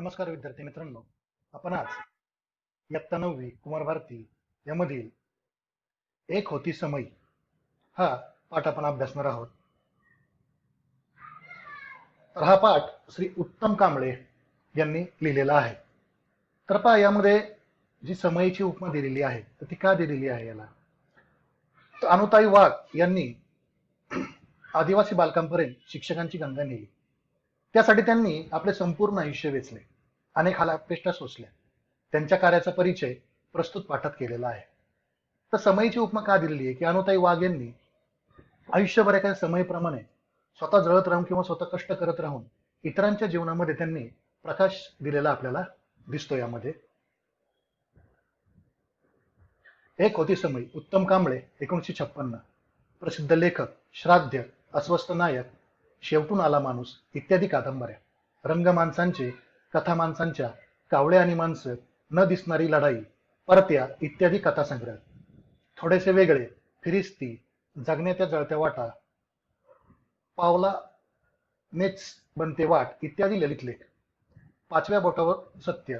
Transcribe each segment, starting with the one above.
नमस्कार विद्यार्थी मित्रांनो, आपण आज इयत्ता 9वी कुमार भारती यामधील एक होती समई हा पाठ आपण अभ्यासणार आहोत. तर हा पाठ श्री उत्तम कांबळे यांनी लिहिलेला आहे. तर पहा, यामध्ये जी समईची उपमा दिलेली आहे तर ती का दिलेली आहे याला, तर अनुताई वाघ यांनी आदिवासी बालकांपर्यंत शिक्षकांची गंगा नेली. त्यासाठी त्यांनी आपले संपूर्ण आयुष्य वेचले, अनेक हालापेष्टा सोसल्या. त्यांच्या कार्याचा परिचय प्रस्तुत पाठात केलेला आहे. तर समईची उपमा का दिलेली आहे की अनुताई वाघ यांनी आयुष्यभर एका समयीप्रमाणे स्वतः जळत राहून किंवा स्वतः कष्ट करत राहून इतरांच्या जीवनामध्ये त्यांनी प्रकाश दिलेला आपल्याला दिसतो. यामध्ये एक होती समई, उत्तम कांबळे, 1956. प्रसिद्ध लेखक, श्राद्य, अस्वस्थ नायक, शेवटून आला माणूस इत्यादी कादंबऱ्या, रंग माणसांचे, कथा माणसांच्या, कावळे आणि माणसं, न दिसणारी लढाई, परत्या इत्यादी कथासंग्रह, थोडेसे वेगळे, फिरिस्ती, जगण्याच्या जळत्या वाटा, पावला नेच बनते वाट इत्यादी ललित लेख, पाचव्या बोटावर सत्य,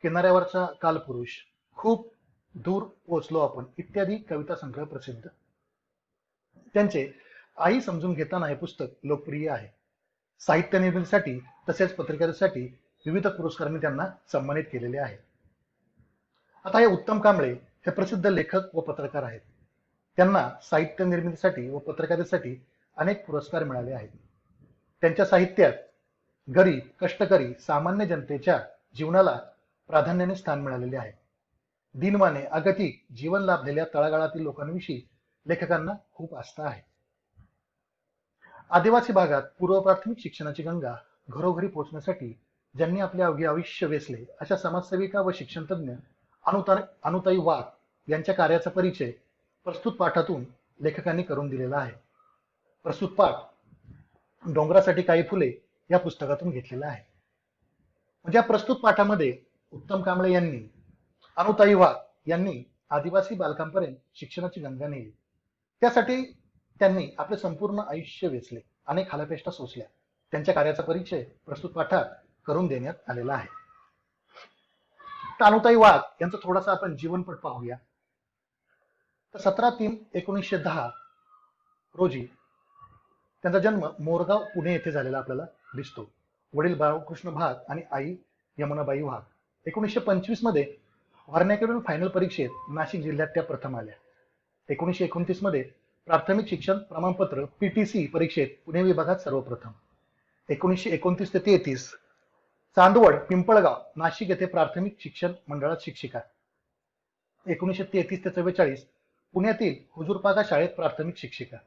किनाऱ्यावरचा कालपुरुष, खूप दूर पोचलो आपण इत्यादी कविता संग्रह प्रसिद्ध. त्यांचे आई समजून घेताना हे पुस्तक लोकप्रिय आहे. साहित्य निर्मितीसाठी तसेच पत्रकारितेसाठी विविध पुरस्कारांनी त्यांना सन्मानित केलेले आहे. आता हे उत्तम कांबळे हे प्रसिद्ध लेखक व पत्रकार आहेत. त्यांना साहित्य निर्मितीसाठी व पत्रकारितेसाठी अनेक पुरस्कार मिळाले आहेत. त्यांच्या साहित्यात गरीब, कष्टकरी, सामान्य जनतेच्या जीवनाला प्राधान्याने स्थान मिळालेले आहे. दिनवाने, अगतिक जीवन लाभलेल्या तळागाळातील लोकांविषयी लेखकांना खूप आस्था आहे. आदिवासी भागात पूर्व प्राथमिक शिक्षणाची गंगा घरोघरी पोहोचण्यासाठी ज्यांनी आपले अवघे आयुष्य वेचले अशा समाजसेविका व शिक्षणतज्ञ अनुताई वाघ यांच्या कार्याचा परिचय प्रस्तुत पाठातून लेखकांनी करून दिलेला आहे. प्रस्तुत पाठ डोंगरासाठी काही फुले या पुस्तकातून घेतलेला आहे. म्हणजे या प्रस्तुत पाठामध्ये उत्तम कांबळे यांनी अनुताई वाघ यांनी आदिवासी बालकांपर्यंत शिक्षणाची गंगा नेली. त्यासाठी त्यांनी आपले संपूर्ण आयुष्य वेचले, अनेक हालापेष्टा सोसल्या. त्यांच्या कार्याचा परिचय प्रस्तुत पाठात करून देण्यात आलेला आहे. तर अनुताई वाघ यांचा थोडासा आपण जीवनपट पाहूया. तर 17/3/1910 रोजी त्यांचा जन्म मोरगाव, पुणे येथे झालेला आपल्याला दिसतो. वडील बाळकृष्ण भाग आणि आई यमुनाबाई वाघ. 1925 मध्ये व्हर्नॅक्युलर फायनल परीक्षेत नाशिक जिल्ह्यात त्या प्रथम आल्या. 1929 मध्ये प्राथमिक शिक्षण प्रमाणपत्र PTC परीक्षेत पुणे विभागात सर्वप्रथम. 1929 ते 33 चांदवड, पिंपळगाव, नाशिक येथे प्राथमिक शिक्षण मंडळात शिक्षिका. 1933 ते 44 पुण्यातील हुजूरपागा शाळेत प्राथमिक शिक्षिका.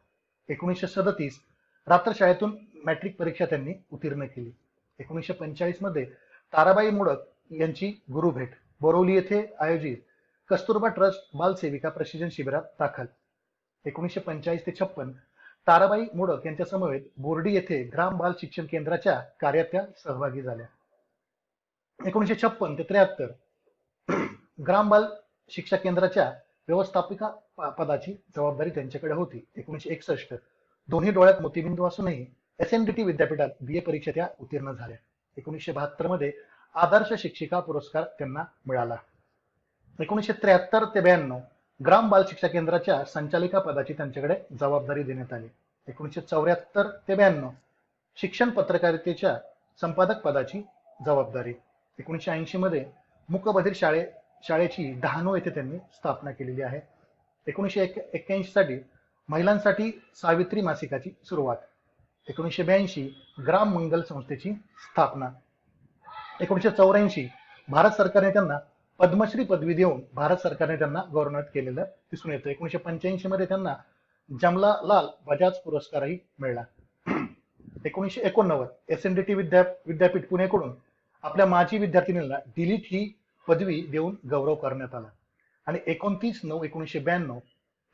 1937 रात्र शाळेतून मॅट्रिक परीक्षा त्यांनी उत्तीर्ण केली. 1945 मध्ये ताराबाई मोडक यांची गुरुभेट, बोरवली येथे आयोजित कस्तुरबा ट्रस्ट बालसेविका प्रशिक्षण शिबिरात दाखल. 1945 ते 56 ताराबाई मोडक यांच्या समवेत बोर्डी येथे ग्राम बाल शिक्षण केंद्राच्या कार्यात त्या सहभागी झाल्या. 1956 ते 73 ग्राम बाल शिक्षा केंद्राच्या व्यवस्थापिका पदाची जबाबदारी त्यांच्याकडे होती. 1961 दोन्ही डोळ्यात मोतीबिंदू असूनही SNDT विद्यापीठात BA परीक्षा त्या उत्तीर्ण झाल्या. 1972 मध्ये आदर्श शिक्षिका पुरस्कार त्यांना मिळाला. 1973 ते 92 ग्राम बाल शिक्षा केंद्राच्या संचालिका पदाची त्यांच्याकडे जबाबदारी देण्यात आली. 1974 ते 92 शिक्षण पत्रकारितेच्या संपादक पदाची जबाबदारी. 1980 मध्ये मूकबधिर शाळेची डहाणू येथे त्यांनी स्थापना केलेली आहे. 1981 साठी महिलांसाठी सावित्री मासिकाची सुरुवात. 1982 ग्राम मंगल संस्थेची स्थापना. 1984 भारत सरकारने त्यांना पद्मश्री पदवी देऊन भारत सरकारने त्यांना गौरवण्यात केलेलं दिसून येतं. 1985 मध्ये त्यांना जमनालाल बजाज पुरस्कारही मिळाला. 1989 SNDT विद्यापीठ पुणेकडून आपल्या माजी विद्यार्थिनींना डिलीट ही पदवी देऊन गौरव करण्यात आला. आणि 29/9/1992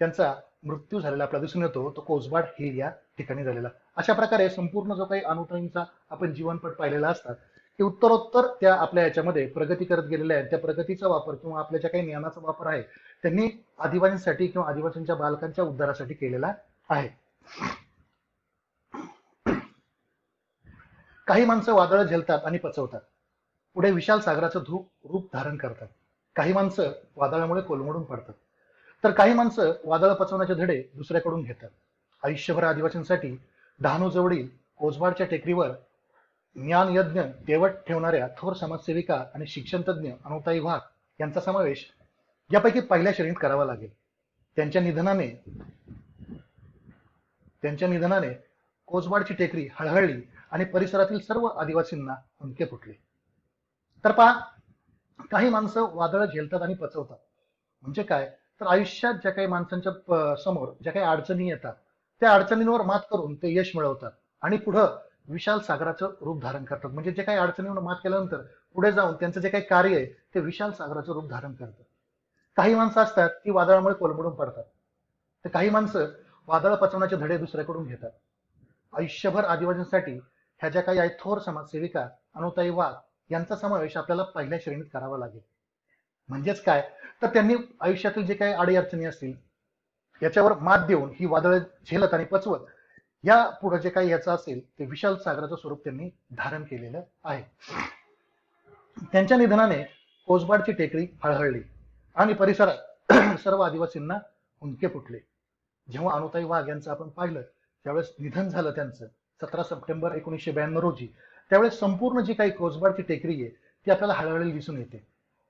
त्यांचा मृत्यू झालेला आपल्याला दिसून येतो, तो कोसबाड हिल या ठिकाणी झालेला. अशा प्रकारे संपूर्ण जो काही अनुताईंचा आपण जीवनपट पाहिलेला असतात की उत्तरोत्तर त्या आपल्या याच्यामध्ये प्रगती करत गेलेल्या आहेत. त्या प्रगतीचा वापर किंवा आपल्या ज्या काही ज्ञानाचा वापर आहे त्यांनी आदिवासींसाठी किंवा आदिवासींच्या बालकांच्या उद्धारासाठी केलेला आहे. काही माणसं वादळ झेलतात आणि पचवतात, पुढे विशाल सागराचं रूप धारण करतात. काही माणसं वादळामुळे कोलमडून पडतात, तर काही माणसं वादळ पचवण्याचे धडे दुसऱ्याकडून घेतात. आयुष्यभर आदिवासींसाठी डहाणू जवळील कोसबाडच्या टेकडीवर ज्ञान यज्ञ तेवत ठेवणाऱ्या थोर समाजसेविका आणि शिक्षणतज्ञ अनुताई वाघ यांचा समावेश यापैकी पहिल्या श्रेणीत करावा लागेल. त्यांच्या निधनाने कोसबाडची टेकडी हळहळली आणि परिसरातील सर्व आदिवासींना हुंदके फुटले. तर पहा, काही माणसं वादळ झेलतात आणि पचवतात. म्हणजे काय, तर आयुष्यात ज्या काही माणसांच्या समोर ज्या काही अडचणी येतात त्या अडचणींवर मात करून ते यश मिळवतात आणि पुढं विशाल सागराचं रूप धारण करतात. म्हणजे जे काही अडचणीवर मात केल्यानंतर पुढे जाऊन त्यांचं जे काही कार्य आहे ते विशाल सागराचं रूप धारण करतात. काही माणसं असतात ती वादळामुळे कोलमडून पडतात, तर काही माणसं वादळ पचवण्याचे धडे दुसऱ्याकडून घेतात. आयुष्यभर आदिवासींसाठी ह्या ज्या काही आहेत थोर समाजसेविका अनुताई वाघ यांचा समावेश आपल्याला पहिल्या श्रेणीत करावा लागेल. म्हणजेच काय, तर त्यांनी आयुष्यातील जे काही अडीअडचणी असतील याच्यावर मात देऊन ही वादळ झेलत आणि पचवत या पुढे जे काही याचं असेल ते विशाल सागराचं स्वरूप त्यांनी धारण केलेलं आहे. त्यांच्या निधनाने कोसबाडची टेकडी हळहळली आणि परिसरात सर्व आदिवासींना हुंदके फुटले. जेव्हा अनुताई वाघ यांचं आपण पाहिलं त्यावेळेस निधन झालं त्यांचं 17 सप्टेंबर 1992 रोजी, त्यावेळेस संपूर्ण जी काही कोसबाडची टेकडी आहे ती आपल्याला हळहळलेली दिसून येते.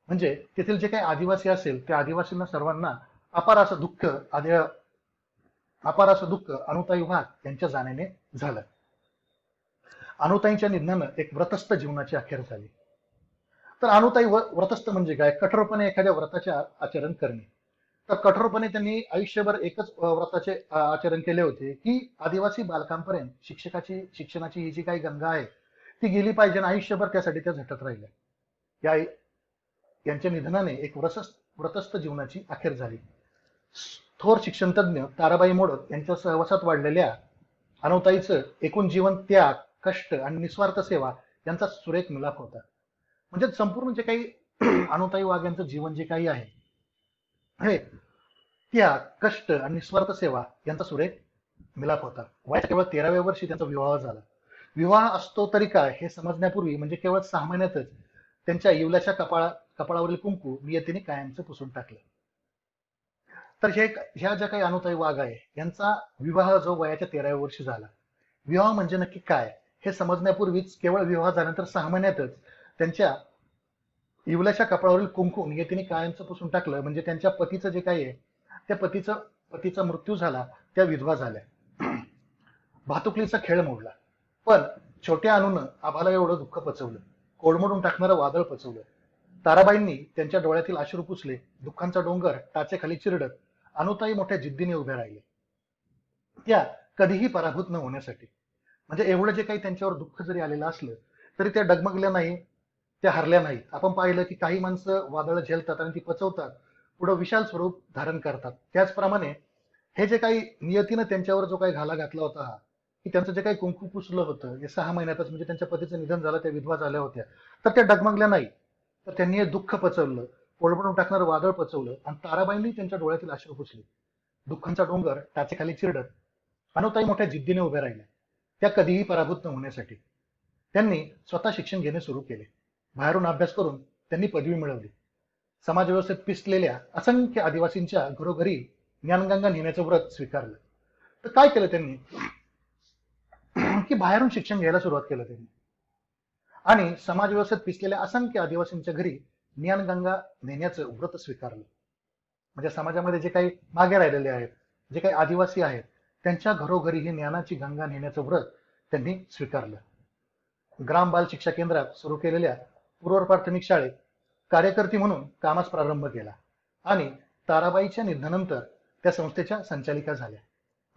म्हणजे तेथील जे काही आदिवासी असेल त्या आदिवासींना सर्वांना अपार असं दुःख अनुताई वाघ यांच्या जाण्याने झालं. अनुताईंच्या निधनानं एक व्रतस्थ जीवनाची अखेर झाली. तर अनुताई व्रतस्थ म्हणजे काय, कठोरपणे एखाद्या व्रताचे आचरण करणे. तर कठोरपणे त्यांनी आयुष्यभर एकच व्रताचे आचरण केले होते की आदिवासी बालकांपर्यंत शिक्षणाची ही जी काही गंगा आहे ती गेली पाहिजे आणि आयुष्यभर त्यासाठी त्या झटत राहिल्या. यांच्या निधनाने एक व्रतस्थ जीवनाची अखेर झाली. थोर शिक्षणतज्ञ ताराबाई मोडक यांच्या सहवासात वाढलेल्या अनुताईचं एकूण जीवन त्याग, कष्ट आणि निस्वार्थ सेवा यांचा सुरेख मिलाप होता. म्हणजे संपूर्ण जे काही अनुताई वाघ यांचं जीवन जे काही आहे हे त्याग, कष्ट आणि निस्वार्थ सेवा यांचा सुरेख मिलाप होता. वयाच्या केवळ 13व्या वर्षी त्यांचा विवाह झाला. विवाह असतो तरी काय हे समजण्यापूर्वी म्हणजे केवळ 6 महिन्यातच त्यांच्या इवल्याच्या कपाळावरील कुंकू नियतीने कायमचं पुसून टाकलं. तर ह्या ज्या काही अनुताई वाघ आहे यांचा विवाह जो वयाच्या 13व्या वर्षी झाला. विवाह म्हणजे नक्की काय हे समजण्यापूर्वीच केवळ विवाह झाल्यानंतर 6 महिन्यातच त्यांच्या इवल्याच्या कपाळावरील कुंकू नियतीने कायमचं पुसून टाकलं. म्हणजे त्यांच्या पतीचं जे काही आहे त्या पतीचा मृत्यू झाला, त्या विधवा झाल्या. भातुकलीचा खेळ मोडला. पण छोट्या अनुनं आभाला एवढं दुःख पचवलं, कोलमडून टाकणारं वादळ पचवलं. ताराबाईंनी त्यांच्या डोळ्यातील अश्रू पुसले. दुःखांचा डोंगर टाचेखाली चिरडत अनुताई मोठ्या जिद्दीने उभ्या राहिले, त्या कधीही पराभूत न होण्यासाठी. म्हणजे एवढं जे काही त्यांच्यावर दुःख जरी आलेलं असलं तरी त्या डगमगल्या नाही, त्या हरल्या नाहीत. आपण पाहिलं की काही माणसं वादळ झेलतात आणि ती पचवतात, पुढं विशाल स्वरूप धारण करतात. त्याचप्रमाणे हे जे काही नियतीनं त्यांच्यावर जो काही घाला घातला होता हा, की त्यांचं जे काही कुंकू पुसलं होतं हे 6 महिन्यातच, म्हणजे त्यांच्या पतीचं निधन झालं, त्या विधवा झाल्या होत्या, तर त्या डगमगल्या नाही. तर त्यांनी हे दुःख पचवलं, कोलमडून टाकणारं वादळ पचवलं आणि ताराबाईंनी त्यांच्या डोळ्यातील अश्रू पुसले. दुःखांचा डोंगर टाचेखाली चिरडत अनुताई मोठ्या जिद्दीने उभ्या राहिल्या, त्या कधीही पराभूत न होण्यासाठी. त्यांनी स्वतः शिक्षण घेणे सुरू केले. बाहेरून अभ्यास करून त्यांनी पदवी मिळवली. समाजव्यवस्थेत पिसलेल्या असंख्य आदिवासींच्या घरोघरी ज्ञानगंगा नेण्याचं व्रत स्वीकारलं. तर काय केलं त्यांनी की बाहेरून शिक्षण घ्यायला सुरुवात केलं त्यांनी आणि समाजव्यवस्थेत पिसलेल्या असंख्य आदिवासींच्या घरी ज्ञानगंगा नेण्याचं व्रत स्वीकारलं. म्हणजे समाजामध्ये जे काही मागे राहिलेले आहेत, जे काही आदिवासी आहेत, त्यांच्या घरोघरी ही ज्ञानाची गंगा नेण्याचं व्रत त्यांनी स्वीकारलं. ग्राम बाल शिक्षा केंद्रात सुरू केलेल्या पूर्व प्राथमिक शाळेत कार्यकर्ती म्हणून कामास प्रारंभ केला आणि ताराबाईच्या निधनानंतर त्या संस्थेच्या संचालिका झाल्या.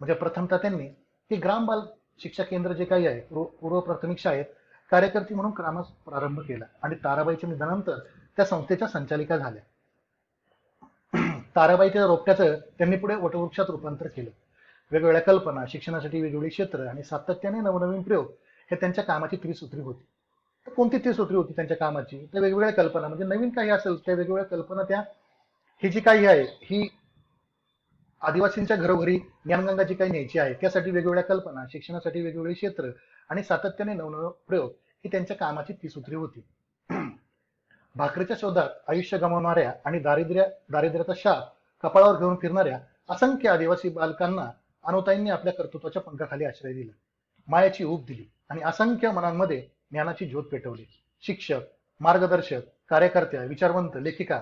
म्हणजे प्रथमतः त्यांनी ही ग्राम बाल शिक्षा केंद्र जे काही आहे पूर्व प्राथमिक शाळेत कार्यकर्ती म्हणून कामास प्रारंभ केला आणि ताराबाईच्या निधनानंतर त्या संस्थेच्या संचालिका झाल्या. ताराबाईच्या रोपट्याचं त्यांनी पुढे वटवृक्षात रूपांतर केलं. वेगवेगळ्या कल्पना, शिक्षणासाठी वेगवेगळी क्षेत्र आणि सातत्याने नवनवीन प्रयोग हे त्यांच्या कामाची त्रिसूत्री होती. तर कोणती त्रिसूत्री होती त्यांच्या कामाची? तर वेगवेगळ्या कल्पना, म्हणजे नवीन काही असेल त्या वेगवेगळ्या कल्पना, त्या ही जी काही आहे ही आदिवासींच्या घरोघरी ज्ञानगंगा जी काही न्यायची आहे त्यासाठी वेगवेगळ्या कल्पना, शिक्षणासाठी वेगवेगळे क्षेत्र आणि सातत्याने नवनवीन प्रयोग ही त्यांच्या कामाची त्रिसूत्री होती. भाकरीच्या शोधात आयुष्य गमावणाऱ्या आणि दारिद्र्याचा शाप कपाळावर घेऊन फिरणाऱ्या असंख्य आदिवासी बालकांना अनुताईंनी आपल्या कर्तृत्वाच्या पंखाखाली आश्रय दिला, मायेची ऊब दिली आणि असंख्य मनांमध्ये ज्ञानाची ज्योत पेटवली. शिक्षक, मार्गदर्शक, कार्यकर्त्या, विचारवंत, लेखिका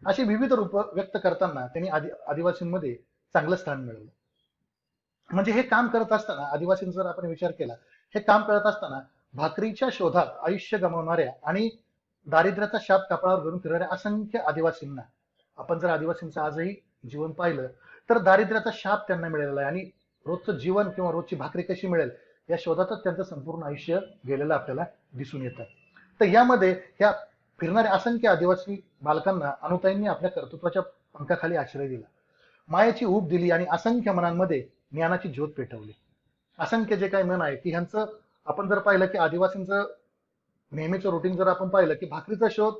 अशी विविध रूप व्यक्त करताना त्यांनी आदिवासींमध्ये चांगलं स्थान मिळवलं. म्हणजे हे काम करत असताना आदिवासींचा जर आपण विचार केला, हे काम करत असताना भाकरीच्या शोधात आयुष्य गमावणाऱ्या आणि दारिद्र्याचा शाप कपाळावर घेऊन फिरणाऱ्या असंख्य आदिवासींना, आपण जर आदिवासींचं आजही जीवन पाहिलं तर दारिद्र्याचा शाप त्यांना मिळालेला आहे आणि रोजचं जीवन किंवा रोजची भाकरी कशी मिळेल या शोधातच त्यांचं संपूर्ण आयुष्य गेलेलं आपल्याला दिसून येतं. तर यामध्ये ह्या फिरणाऱ्या असंख्य आदिवासी बालकांना अनुताईंनी आपल्या कर्तृत्वाच्या पंखाखाली आश्रय दिला, मायेची ऊब दिली आणि असंख्य मनांमध्ये ज्ञानाची ज्योत पेटवली. असंख्य जे काही मन आहे की ह्यांचं आपण जर पाहिलं की आदिवासींचं नेहमीचं रुटीन जर आपण पाहिलं की भाकरीचा शोध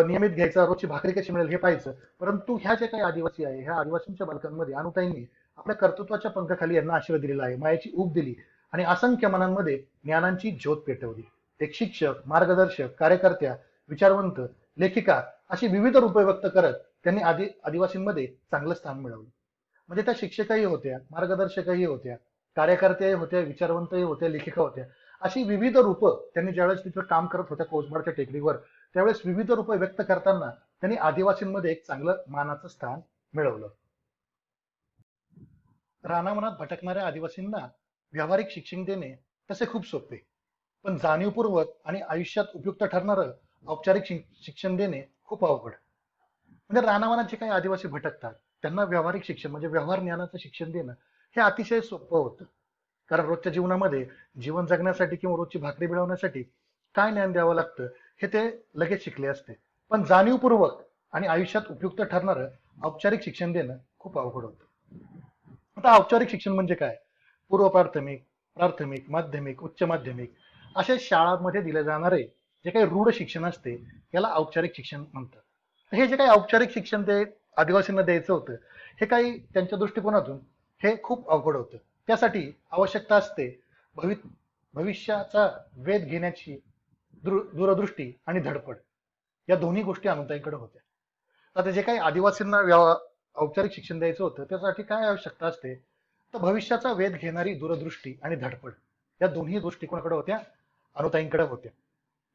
नियमित घ्यायचा, रोजची भाकरी कशी मिळेल हे पाहायचं, परंतु ह्या जे काही आदिवासी आहे ह्या आदिवासींच्या बालकांमध्ये अनुताईंनी आपल्या कर्तृत्वाच्या पंखाखाली यांना आश्रय दिलेला आहे, मायाची ऊब दिली आणि असंख्य मनांमध्ये ज्ञानांची ज्योत पेटवली. एक शिक्षक, मार्गदर्शक, कार्यकर्त्या, विचारवंत, लेखिका अशी विविध रूपे व्यक्त करत त्यांनी आदिवासींमध्ये चांगलं स्थान मिळवलं. म्हणजे त्या शिक्षकही होत्या, मार्गदर्शकही होत्या, कार्यकर्त्याही होत्या, विचारवंतही होत्या, लेखिका होत्या. अशी विविध रूपं त्यांनी ज्यावेळेस तिथं काम करत होत्या कोसबाडच्या टेकडीवर, त्यावेळेस विविध रूपं व्यक्त करताना त्यांनी आदिवासींमध्ये एक चांगलं मानाचं स्थान मिळवलं. रानावनात भटकणाऱ्या आदिवासींना व्यावहारिक शिक्षण देणे तसे खूप सोपे, पण जाणीवपूर्वक आणि आयुष्यात उपयुक्त ठरणारं औपचारिक शिक्षण देणे खूप अवघड. म्हणजे रानावनात जे काही आदिवासी भटकतात त्यांना व्यावहारिक शिक्षण म्हणजे व्यवहार ज्ञानाचं शिक्षण देणं हे अतिशय सोपं होतं. कारण रोजच्या जीवनामध्ये जीवन जगण्यासाठी किंवा रोजची भाकरी मिळवण्यासाठी काय ज्ञान द्यावं लागतं हे ते लगेच शिकले असते, पण जाणीवपूर्वक आणि आयुष्यात उपयुक्त ठरणारं औपचारिक शिक्षण देणं खूप अवघड होतं. आता औपचारिक शिक्षण म्हणजे काय? पूर्व प्राथमिक, प्राथमिक, माध्यमिक, उच्च माध्यमिक अशा शाळांमध्ये दिले जाणारे जे काही रूढ शिक्षण असते याला औपचारिक शिक्षण म्हणतात. हे जे काही औपचारिक शिक्षण ते आदिवासींना द्यायचं होतं हे काही त्यांच्या दृष्टिकोनातून हे खूप अवघड होतं. त्यासाठी आवश्यकता असते भविष्याचा वेध घेण्याची दूरदृष्टी आणि धडपड. या दोन्ही गोष्टी अनुताईंकडे होत्या. आता जे काही आदिवासींना औपचारिक शिक्षण द्यायचं होतं त्यासाठी काय आवश्यकता असते, तर भविष्याचा वेध घेणारी दूरदृष्टी आणि धडपड या दोन्ही गोष्टी कोणाकडे होत्या? अनुताईंकडे होत्या.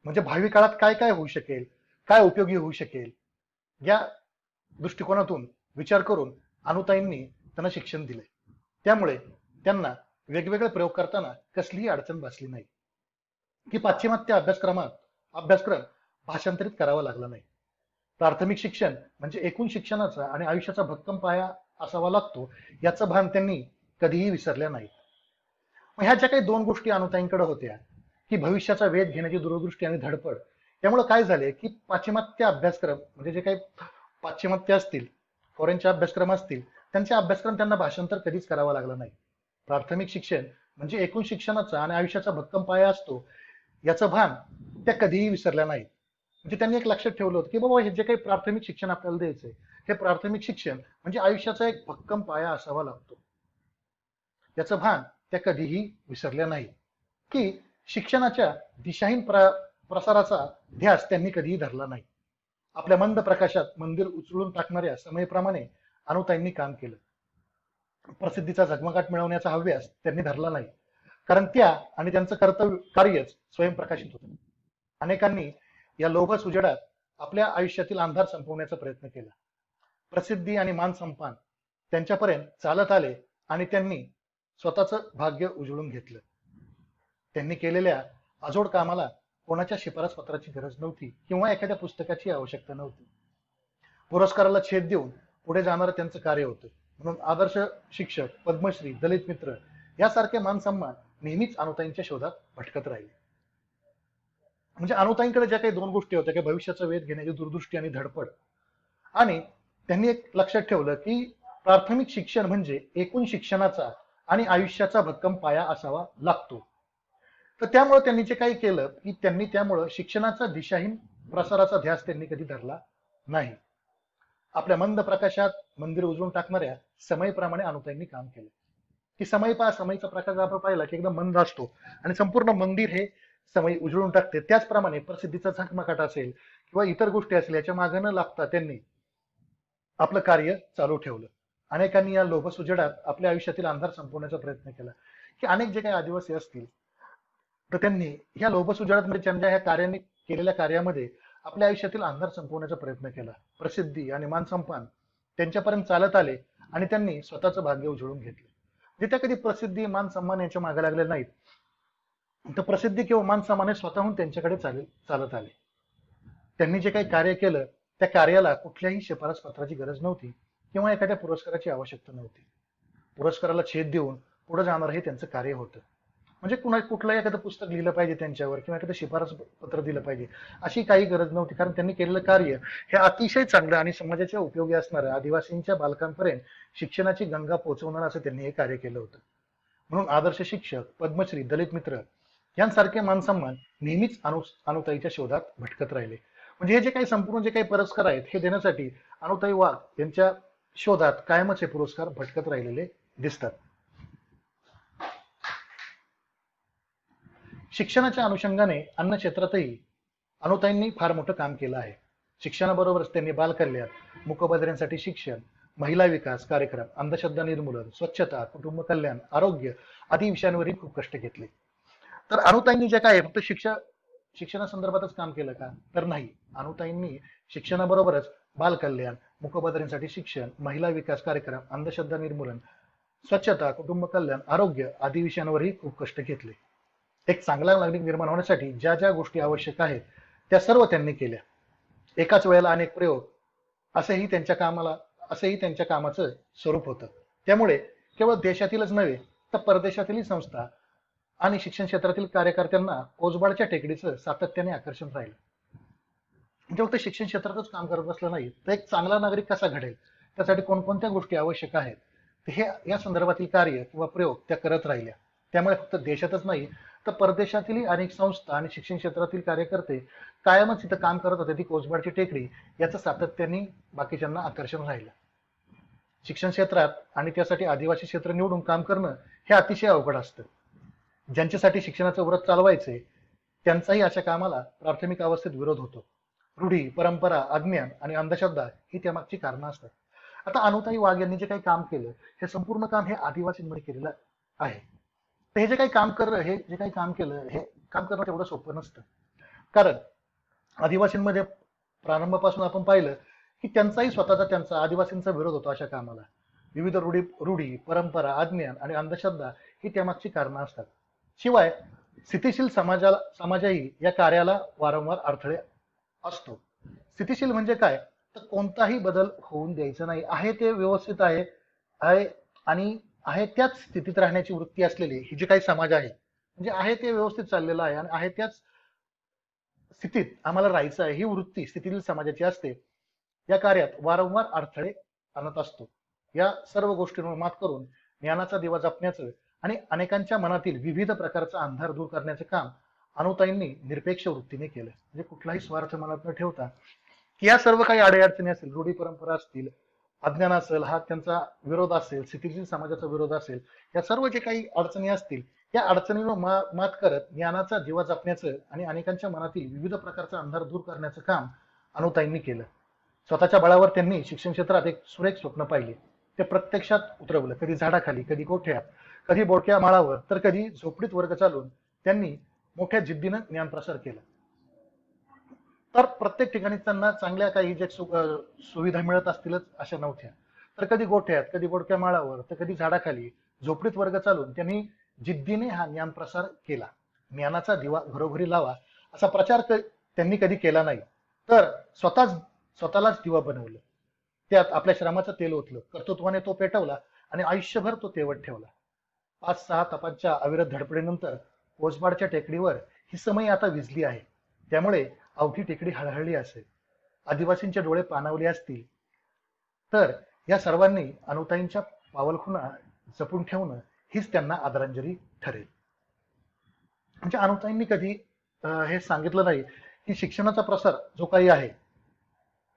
म्हणजे भावी काळात काय काय होऊ शकेल, काय उपयोगी होऊ शकेल या दृष्टिकोनातून विचार करून अनुताईंनी त्यांना शिक्षण दिले. त्यामुळे त्यांना वेगवेगळे प्रयोग करताना कसलीही अडचण भासली नाही की पाश्चिमात्य अभ्यासक्रम भाषांतरित करावा लागला नाही. प्राथमिक शिक्षण म्हणजे एकूण शिक्षणाचा आणि आयुष्याचा भक्कम पाया असावा लागतो याचं भान त्यांनी कधीही विसरल्या नाही. मग ह्या ज्या काही दोन गोष्टी अनुताईंकडे होत्या की भविष्याचा वेध घेण्याची दूरदृष्टी आणि धडपड, त्यामुळे काय झाले की पाश्चिमात्य अभ्यासक्रम म्हणजे जे काही पाश्चिमात्य असतील, फॉरेनचे अभ्यासक्रम असतील, त्यांचे अभ्यासक्रम त्यांना भाषांतर कधीच करावा लागला नाही. प्राथमिक शिक्षण म्हणजे एकूण शिक्षणाचा आणि आयुष्याचा भक्कम पाया असतो याचं भान त्या कधीही विसरल्या नाहीत. म्हणजे त्यांनी एक लक्षात ठेवलं होतं की बाबा हे जे काही प्राथमिक शिक्षण आपल्याला द्यायचंय हे प्राथमिक शिक्षण म्हणजे आयुष्याचा एक भक्कम पाया असावा लागतो. याचं भान त्या कधीही विसरल्या नाही की शिक्षणाच्या दिशाहीन प्रसाराचा ध्यास त्यांनी कधीही धरला नाही. आपल्या मंद प्रकाशात मंदिर उचलून टाकणाऱ्या समयप्रमाणे अनुताईंनी काम केलं. प्रसिद्धीचा झगमगाट मिळवण्याचा हव्यास त्यांनी धरला नाही, कारण त्या आणि त्यांचं कार्यच स्वयंप्रकाशित होतं. अनेकांनी या लोभस उजेडात आपल्या आयुष्यातील अंधार संपवण्याचा प्रयत्न केला. प्रसिद्धी आणि मान सन्मान त्यांच्यापर्यंत चालत आले आणि त्यांनी स्वतःचं भाग्य उजळून घेतलं. त्यांनी केलेल्या अजोड कामाला कोणाच्या शिफारस पत्राची गरज नव्हती किंवा एखाद्या पुस्तकाची आवश्यकता नव्हती. पुरस्काराला छेद देऊन पुढे जाणारं त्यांचं कार्य होतं. म्हणून आदर्श शिक्षक, पद्मश्री, दलित मित्र यासारखे मान सन्मान नेहमीच अनुताईंच्या शोधात भटकत राहिले. म्हणजे अनुताईंकडे ज्या काही दोन गोष्टी होत्या की भविष्याचा वेध घेण्याची दूरदृष्टी आणि धडपड, आणि त्यांनी एक लक्षात ठेवलं की प्राथमिक शिक्षण म्हणजे एकूण शिक्षणाचा आणि आयुष्याचा भक्कम पाया असावा लागतो. तर त्यामुळे त्यांनी जे काही केलं की त्यांनी त्यामुळं शिक्षणाचा दिशाहीन प्रसाराचा ध्यास त्यांनी कधी धरला नाही. आपल्या मंद प्रकाशात मंदिर उजळून टाकणाऱ्या समयप्रमाणे अनुताईंनी काम केलं की समयचा प्रकाश आपण पाहिला की एकदम मंद असतो आणि संपूर्ण मंदिर हे समय उजळून टाकते, त्याचप्रमाणे प्रसिद्धीचा झगमगाट असेल किंवा इतर गोष्टी असेल याच्या मागे न लागता त्यांनी आपलं कार्य चालू ठेवलं. अनेकांनी या लोभसुजडात आपल्या आयुष्यातील अंधार संपवण्याचा प्रयत्न केला, की अनेक जे काही आदिवासी असतील तर त्यांनी ह्या लोभसुजडात म्हणजे त्यांच्या ह्या कार्याने केलेल्या कार्यामध्ये आपल्या आयुष्यातील अंधार संपवण्याचा प्रयत्न केला. प्रसिद्धी आणि मानसन्मान त्यांच्यापर्यंत चालत आले आणि त्यांनी स्वतःचं भाग्य उजळून घेतले. जे त्या कधी प्रसिद्धी मान सन्मान यांच्या मागे लागले नाहीत, तर प्रसिद्धी किंवा मान सन्मान स्वतःहून त्यांच्याकडे चालत आले. त्यांनी जे काही कार्य केलं त्या कार्याला कुठल्याही शिफारस पत्राची गरज नव्हती किंवा एखाद्या पुरस्काराची आवश्यकता नव्हती. पुरस्काराला छेद देऊन पुढे जाणार हे त्यांचं कार्य होतं. म्हणजे कुठलंही एखादं पुस्तक लिहिलं पाहिजे त्यांच्यावर किंवा एखादं शिफारस पत्र दिलं पाहिजे अशी काही गरज नव्हती, कारण त्यांनी केलेलं कार्य हे अतिशय चांगलं आणि समाजाच्या उपयोगी असणारं आदिवासींच्या बालकांपर्यंत शिक्षणाची गंगा पोहोचवणार असं त्यांनी हे कार्य केलं होतं. म्हणून आदर्श शिक्षक, पद्मश्री, दलित मित्र यांसारखे मानसन्मान नेहमीच अनुताईच्या शोधात भटकत राहिले. म्हणजे हे जे काही संपूर्ण जे काही पुरस्कार आहेत हे देण्यासाठी अनुताई वाघ यांच्या शोधात कायमच हे पुरस्कार भटकत राहिलेले दिसतात. शिक्षणाच्या अनुषंगाने अन्न क्षेत्रातही अनुताईंनी फार मोठं काम केलं आहे. शिक्षणाबरोबरच त्यांनी बालकल्याण, मूकबधिरांसाठी शिक्षण, महिला विकास कार्यक्रम, अंधश्रद्धा निर्मूलन, स्वच्छता, कुटुंब कल्याण, आरोग्य आदी विषयांवरही खूप कष्ट घेतले. तर अनुताईंनी जे काय फक्त शिक्षणासंदर्भातच काम केलं का? तर नाही. अनुताईंनी शिक्षणाबरोबरच बालकल्याण, मूकबधिरांसाठी शिक्षण, महिला विकास कार्यक्रम, अंधश्रद्धा निर्मूलन, स्वच्छता, कुटुंब कल्याण, आरोग्य आदी विषयांवरही खूप कष्ट घेतले. एक चांगला नागरिक निर्माण होण्यासाठी ज्या ज्या गोष्टी आवश्यक आहेत त्या सर्व त्यांनी केल्या. एकाच वेळेला अनेक प्रयोग असेही त्यांच्या कामाचं स्वरूप होतं. त्यामुळे केवळ देशातीलच नव्हे तर परदेशातीलही संस्था आणि शिक्षण क्षेत्रातील कार्यकर्त्यांना कोसबाडच्या टेकडीचं सातत्याने आकर्षण राहिलं. म्हणजे फक्त शिक्षण क्षेत्रातच काम करत असलं नाही तर एक चांगला नागरिक कसा घडेल, त्यासाठी कोणकोणत्या गोष्टी आवश्यक आहेत हे या संदर्भातील कार्य किंवा प्रयोग त्या करत राहिल्या. त्यामुळे फक्त देशातच नाही तर परदेशातीलही अनेक संस्था आणि शिक्षण क्षेत्रातील कार्यकर्ते कायमच इथं काम करत होते. ती कोसबाडची टेकडी याचं सातत्याने बाकीच्यांना आकर्षण राहिलं. शिक्षण क्षेत्रात आणि त्यासाठी आदिवासी क्षेत्र निवडून काम करणं हे अतिशय अवघड असतं. ज्यांच्यासाठी शिक्षणाचं व्रत चालवायचे त्यांचाही अशा कामाला प्राथमिक अवस्थेत विरोध होतो. रूढी, परंपरा, अज्ञान आणि अंधश्रद्धा ही त्यामागची कारणं असतात. आता अनुताई वाघ यांनी जे काही काम केलं हे संपूर्ण काम हे आदिवासींमध्ये केलेलं आहे. तर हे जे काही काम केलं हे काम करणं तेवढं सोपं नसतं. कारण आदिवासींमध्ये प्रारंभापासून आपण पाहिलं की त्यांचा आदिवासींचा विरोध होतो अशा कामाला. विविध रूढी, परंपरा, अज्ञान आणि अंधश्रद्धा ही त्यामागची कारणं असतात. शिवाय स्थितीशील समाजही या कार्याला वारंवार अडथळे असतो. स्थितीशील म्हणजे काय तर कोणताही बदल होऊन द्यायचा नाही. आहे ते व्यवस्थित आहे आणि आहे त्याच स्थितीत राहण्याची वृत्ती असलेली ही जी काही समाज आहे, म्हणजे आहे ते व्यवस्थित चाललेलं आहे आणि आहे त्याच स्थितीत आम्हाला राहायचं आहे ही वृत्ती स्थितीतील समाजाची असते. या कार्यात वारंवार अडथळे आणत असतो. या सर्व गोष्टींवर मात करून ज्ञानाचा दिवा जपण्याचं आणि अनेकांच्या मनातील विविध प्रकारचा अंधार दूर करण्याचं काम अनुताईंनी निरपेक्ष वृत्तीने केलं. म्हणजे कुठलाही स्वार्थ मनात न ठेवता की या सर्व काही अडीअडचणी असतील, रूढी परंपरा असतील, अज्ञान असेल, हा त्यांचा विरोध असेल, स्थितीशील समाजाचा विरोध असेल, या सर्व जे काही अडचणी असतील या अडचणींवर मात करत ज्ञानाचा दिवा जपण्याचं आणि अनेकांच्या मनातील विविध प्रकारचा अंधार दूर करण्याचं काम अनुताईंनी केलं. स्वतःच्या बळावर त्यांनी शिक्षण क्षेत्रात एक सुरेख स्वप्न पाहिले, ते प्रत्यक्षात उतरवलं. कधी झाडाखाली, कधी गोठ्यात, कधी बोडक्या माळावर, तर कधी झोपडीत वर्ग चालून त्यांनी मोठ्या जिद्दीनं ज्ञानप्रसार केला. तर प्रत्येक ठिकाणी त्यांना चांगल्या काही जे सुविधा मिळत असतीलच अशा नव्हत्या. तर कधी गोठ्यात, कधी बोडक्या माळावर, तर कधी झाडाखाली झोपडीत वर्ग चालून त्यांनी जिद्दीने हा ज्ञानप्रसार केला. ज्ञानाचा दिवा घरोघरी लावा असा प्रचार त्यांनी कधी केला नाही, तर स्वतःलाच दिवा बनवलं. त्यात आपल्या श्रमाचं तेल ओतलं, कर्तृत्वाने तो पेटवला आणि आयुष्यभर तो तेवत ठेवला. 5-6 तपांच्या अविरत धडपडीनंतर कोसबाडच्या टेकडीवर ही समई आता विझली आहे. त्यामुळे अवघी टेकडी हळहळली असेल, आदिवासींचे डोळे पाणावले असतील, तर या सर्वांनी अनुताईंच्या पावलखुणा जपून ठेवणं हीच त्यांना आदरांजली ठरेल. म्हणजे अनुताईंनी कधी हे सांगितलं नाही की शिक्षणाचा प्रसार जो काही आहे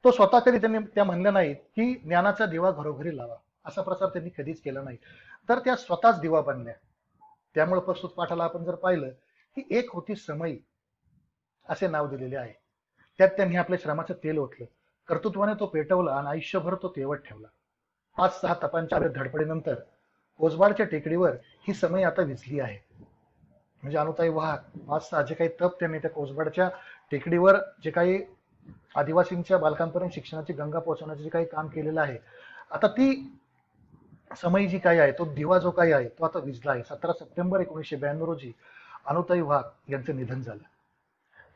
तो स्वतः कधी त्यांनी त्या म्हणल्या नाहीत की ज्ञानाचा दिवा घरोघरी लावा, असा प्रसार त्यांनी कधीच केला नाही, तर त्या स्वतःच दिवा बनल्या. त्यामुळे प्रस्तुत पाठाला आपण जर पाहिलं ही एक होती समई असे नाव दिलेले आहे. त्यात त्यांनी आपल्या श्रमाचं तेल ओतलं, कर्तृत्वाने तो पेटवला आणि आयुष्यभर तो तेवत ठेवला. 5-6 तपांच्या धडपडीनंतर कोसबाडच्या टेकडीवर ही समई आता विझली आहे. म्हणजे अनुताई वाहक 5-6 जे काही तप त्यांनी त्या कोसबाडच्या टेकडीवर जे काही आदिवासींच्या बालकांपर्यंत शिक्षणाची गंगा पोहोचवण्याचे जे काही काम केलेलं आहे, आता ती समई जी काही आहे, तो दिवा जो काही आहे तो आता विझला आहे. 17 सप्टेंबर 1992 रोजी अनुताई वाघ यांचं निधन झालं.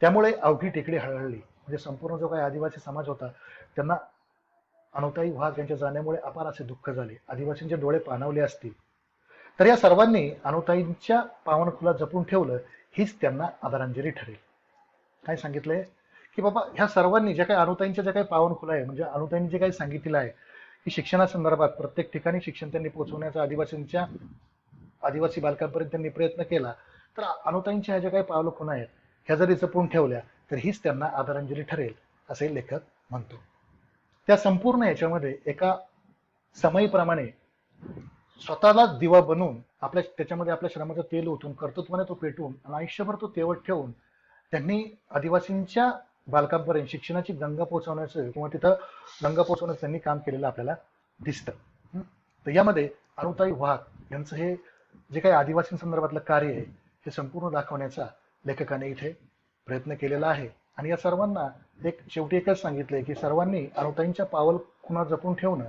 त्यामुळे अवघी टेकडी हळहळली. म्हणजे संपूर्ण जो काही आदिवासी समाज होता त्यांना अनुताई वाघ यांच्या जाण्यामुळे अपार असे दुःख झाले. आदिवासींचे डोळे पाणावले असतील. तर या सर्वांनी अनुताईंच्या पावनखुला जपून ठेवलं, हीच त्यांना आदरांजली ठरेल. काय सांगितलंय की बाबा ह्या सर्वांनी ज्या काही अनुताईंच्या ज्या काही पावनखुला आहे, म्हणजे अनुताईंनी जे काही सांगितलेलं आहे की शिक्षणासंदर्भात प्रत्येक ठिकाणी शिक्षण त्यांनी पोहोचवण्याचा आदिवासी बालकांपर्यंत त्यांनी प्रयत्न केला. तर अनुताईंच्या ह्या ज्या काही पावलखुणा आहेत ह्या जरी जपून ठेवल्या तर हीच त्यांना आदरांजली ठरेल असे लेखक म्हणतो. त्या संपूर्ण याच्यामध्ये एका समईप्रमाणे स्वतःलाच दिवा बनवून त्याच्यामध्ये आपल्या श्रमाचं तेल ओतून कर्तृत्वाने तो पेटवून आणि आयुष्यभर तो तेवत ठेवून त्यांनी आदिवासींच्या बालकांपर्यंत शिक्षणाची गंगा पोहोचवण्याचं किंवा तिथं गंगा पोहोचवण्याचं त्यांनी काम केलेलं आपल्याला दिसतं. तर यामध्ये अनुताई वाघ यांचं हे जे काही आदिवासींसंदर्भातलं कार्य आहे हे संपूर्ण दाखवण्याचा लेखकाने इथे प्रयत्न केलेला आहे. आणि या सर्वांना शेवटी एकच सांगितलंय की सर्वांनी अनुताईंच्या पावलखुणा जपून ठेवणं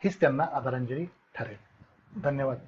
हीच त्यांना आदरांजली ठरेल. धन्यवाद.